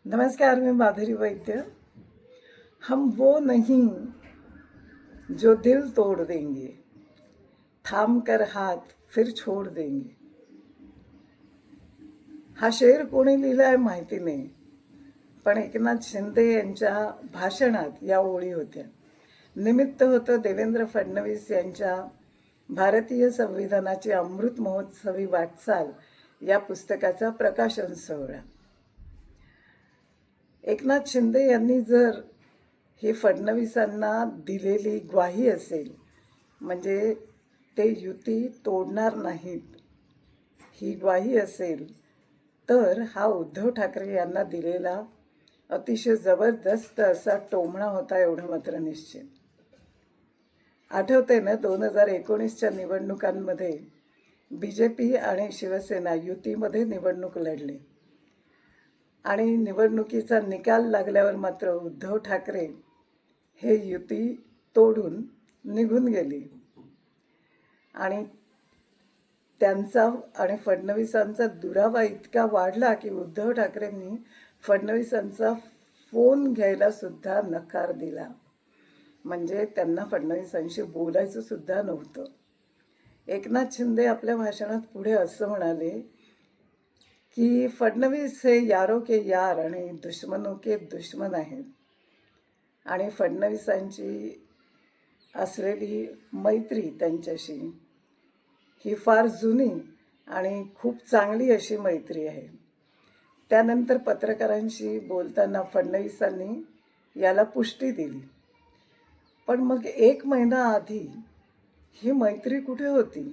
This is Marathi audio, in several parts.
नमस्कार, मैं माधुरी वैद्य। हम वो नहीं जो दिल तोड़ देंगे, थाम कर हाथ फिर छोड़ देंगे. हा शेर कोणी लिहिलाय माहिती नाही, पण एकनाथ शिंदे यांच्या भाषणात या ओळी होत्या. निमित्त होतं देवेंद्र फडणवीस यांच्या भारतीय संविधानाची अमृत महोत्सवी वाटचाल या पुस्तकाचा प्रकाशन सोहळा. एकनाथ शिंदे यांनी जर ही फडणवीसांना दिलेली ग्वाही असेल, म्हणजे ते युती तोडणार नाहीत ही ग्वाही असेल, तर हा उद्धव ठाकरे यांना दिलेला अतिशय जबरदस्त असा टोमणा होता, एवढं मात्र निश्चित. आठवते ना, 2019च्या निवडणुकांमध्ये BJP आणि शिवसेना युतीमध्ये निवडणूक लढली आणि निवडणुकीचा निकाल लागल्यावर मात्र उद्धव ठाकरे हे युती तोडून निघून गेली आणि त्यांचा आणि फडणवीसांचा दुरावा इतका वाढला की उद्धव ठाकरेंनी फडणवीसांचा फोन घ्यायला सुद्धा नकार दिला. म्हणजे त्यांना फडणवीसांशी बोलायचं सुद्धा नव्हतं. एकनाथ शिंदे आपल्या भाषणात पुढे असं म्हणाले की फडणवीस हे यारो के यार आणि दुश्मनों के दुश्मन आहेत आणि फडणवीसांची असलेली मैत्री त्यांच्याशी ही फार जुनी आणि खूप चांगली अशी मैत्री आहे. त्यानंतर पत्रकारांशी बोलताना फडणवीसांनी याला पुष्टी दिली. पण मग 1 महिना आधी ही मैत्री कुठे होती?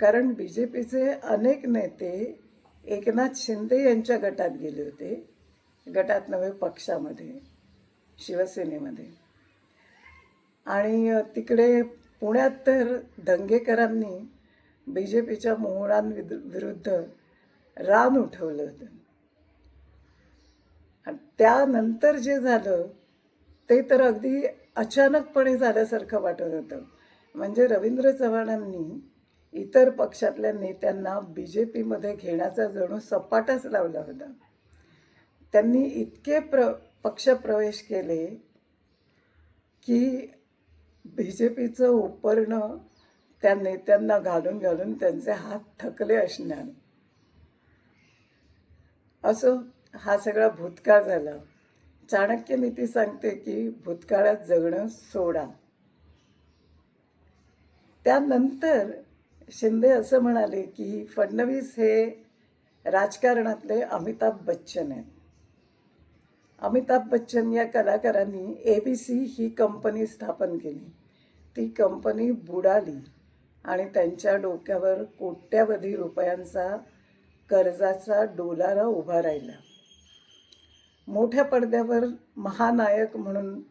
कारण BJPचे अनेक नेते एकनाथ शिंदे यांच्या गटात गेले होते. गटात नव्हे, पक्षामध्ये, शिवसेनेमध्ये. आणि तिकडे पुण्यात तर दंगेकरांनी BJPच्या मोहळांविरुद्ध रान उठवलं होतं. आणि त्यानंतर जे झालं ते तर अगदी अचानकपणे झाल्यासारखं वाटत होतं. म्हणजे रवींद्र चव्हाणांनी इतर पक्षातल्या नेत्यांना BJPमध्ये घेण्याचा जणू सपाटाच लावला होता. त्यांनी इतके पक्षप्रवेश केले की BJPचं उपरणं त्या नेत्यांना घालून घालून त्यांचे हात थकले असणार. असं हा सगळा भूतकाळ झाला. चाणक्य नीती सांगते की भूतकाळात जगणं सोडा. त्यानंतर शिंदे असं म्हणाले की फडणवीस हे राजकारणातले अमिताभ बच्चन आहेत. अमिताभ बच्चन या कलाकारांनी ABC ही कंपनी स्थापन केली. ती कंपनी बुडाली आणि त्यांच्या डोक्यावर कोट्यावधी रुपयांचा कर्जाचा डोलारा उभा राहिला. मोठ्या पडद्यावर महानायक म्हणून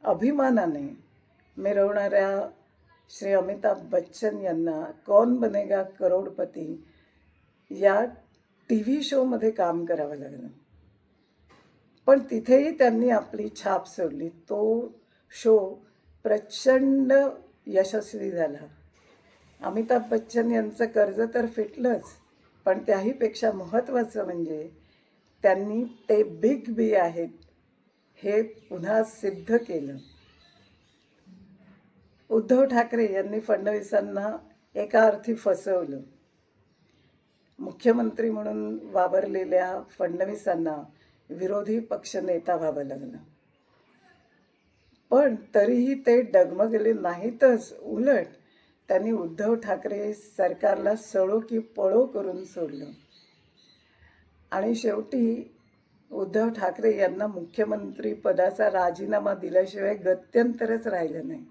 अभिमानाने मिरवणाऱ्या श्री अमिताभ बच्चन यांना कौन बनेगा करोडपती या TV शोमध्ये काम करावं लागलं. पण तिथेही त्यांनी आपली छाप सोडली. तो शो प्रचंड यशस्वी झाला. अमिताभ बच्चन यांचं कर्ज तर फिटलंच, पण त्याहीपेक्षा महत्त्वाचं म्हणजे त्यांनी ते बिग बी आहेत हे पुन्हा सिद्ध केलं. उद्धव ठाकरे यांनी फडणवीसांना एका अर्थी फसवलं. मुख्यमंत्री म्हणून वावरलेल्या फडणवीसांना विरोधी पक्षनेता व्हावं लागलं. पण तरीही ते डगमगले नाहीतच. उलट त्यांनी उद्धव ठाकरे सरकारला सळो की पळो करून सोडलं आणि शेवटी उद्धव ठाकरे यांना मुख्यमंत्री पदाचा राजीनामा दिल्याशिवाय गत्यंतरच राहिलं नाही.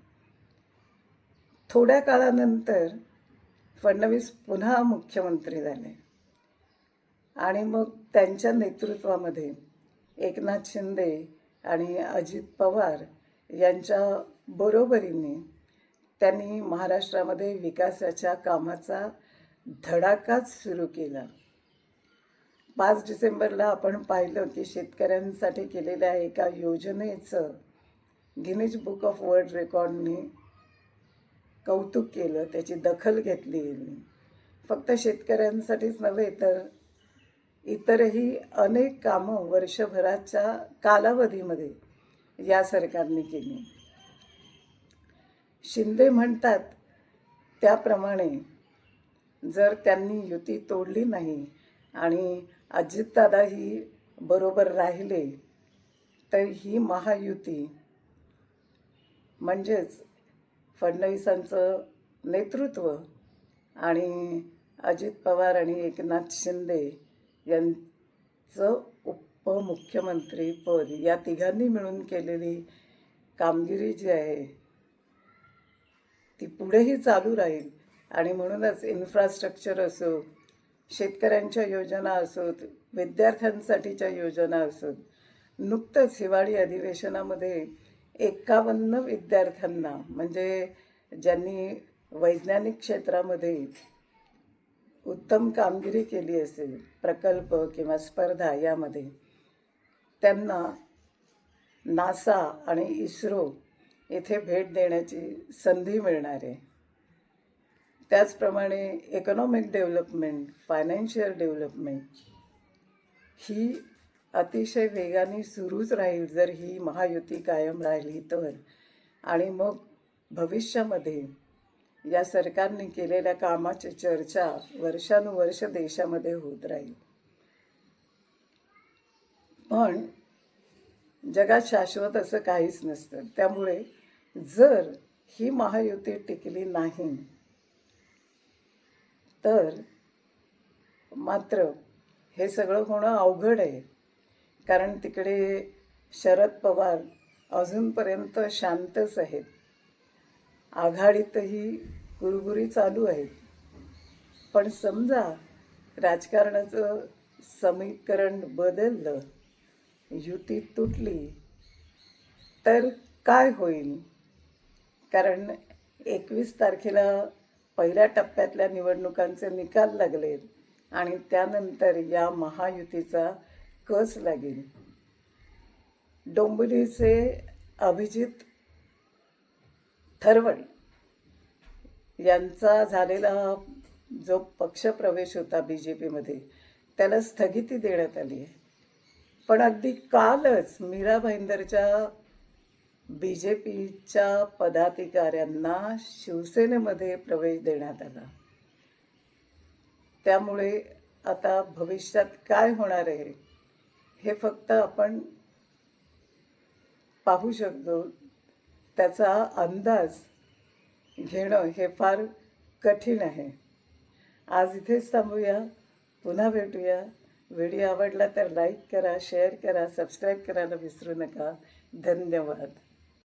थोड्या काळानंतर फडणवीस पुन्हा मुख्यमंत्री झाले आणि मग त्यांच्या नेतृत्वामध्ये एकनाथ शिंदे आणि अजित पवार यांच्या बरोबरीने त्यांनी महाराष्ट्रामध्ये विकासाच्या कामाचा धडाकाच सुरू केला. 5 डिसेंबरला आपण पाहिलं की शेतकऱ्यांसाठी केलेल्या एका योजनेचं गिनीज बुक ऑफ वर्ल्ड रेकॉर्डने कौतुक केलं, त्याची दखल घेतली. फक्त शेतकऱ्यांसाठीच नव्हे तर इतरही अनेक कामं वर्षभराच्या कालावधीमध्ये या सरकारने केली. शिंदे म्हणतात त्याप्रमाणे जर त्यांनी युती तोडली नाही आणि अजितदादाही बरोबर राहिले तर ही महायुती म्हणजेच फडणवीसांचं नेतृत्व आणि अजित पवार आणि एकनाथ शिंदे यांचं उपमुख्यमंत्रीपद या तिघांनी मिळून केलेली कामगिरी जी आहे ती पुढेही चालू राहील. आणि म्हणूनच इन्फ्रास्ट्रक्चर असो, शेतकऱ्यांच्या योजना असोत, विद्यार्थ्यांसाठीच्या योजना असोत, नुकतंच हिवाळी अधिवेशनामध्ये 51 विद्यार्थ्यांना म्हणजे ज्यांनी वैज्ञानिक क्षेत्रामध्ये उत्तम कामगिरी केली असेल, प्रकल्प किंवा स्पर्धा यामध्ये, त्यांना नासा आणि इस्रो येथे भेट देण्याची संधी मिळणार आहे. त्याचप्रमाणे इकॉनॉमिक डेव्हलपमेंट, फायनान्शियल डेव्हलपमेंट ही अतिशय वेगाने सुरूच राहील जर ही महायुती कायम राहिली तर. आणि मग भविष्यामध्ये या सरकारने केलेल्या कामाची चर्चा वर्षानुवर्ष देशामध्ये होत राहील. पण जगात शाश्वत असं काहीच नसतं. त्यामुळे जर ही महायुती टिकली नाही तर मात्र हे सगळं होणं अवघड आहे. कारण तिकडे शरद पवार अजूनपर्यंत शांतच आहेत. आघाडीतही कुरबुरी चालू आहेत. पण समजा राजकारणाचं समीकरण बदललं, युती तुटली तर काय होईल? कारण 21 तारखेला पहिल्या टप्प्यातल्या निवडणुकांचे निकाल लागलेत आणि त्यानंतर या महायुतीचा कस लागेल. डोंबिवलीचे अभिजित थरवड यांचा झालेला जो पक्षप्रवेश होता BJPमध्ये त्याला स्थगिती देण्यात आली आहे. पण अगदी कालच मीरा भाईंदरच्या BJPच्या पदाधिकाऱ्यांना शिवसेनेमध्ये प्रवेश देण्यात आला. त्यामुळे आता भविष्यात काय होणार आहे हे फक्त आपण पाहू शकतो. त्याचा अंदाज घेणं हे फार कठीण आहे. आज इथेच थांबूया. पुन्हा भेटूया. व्हिडिओ आवडला तर लाईक करा, शेअर करा, सबस्क्राईब करायला विसरू नका. धन्यवाद.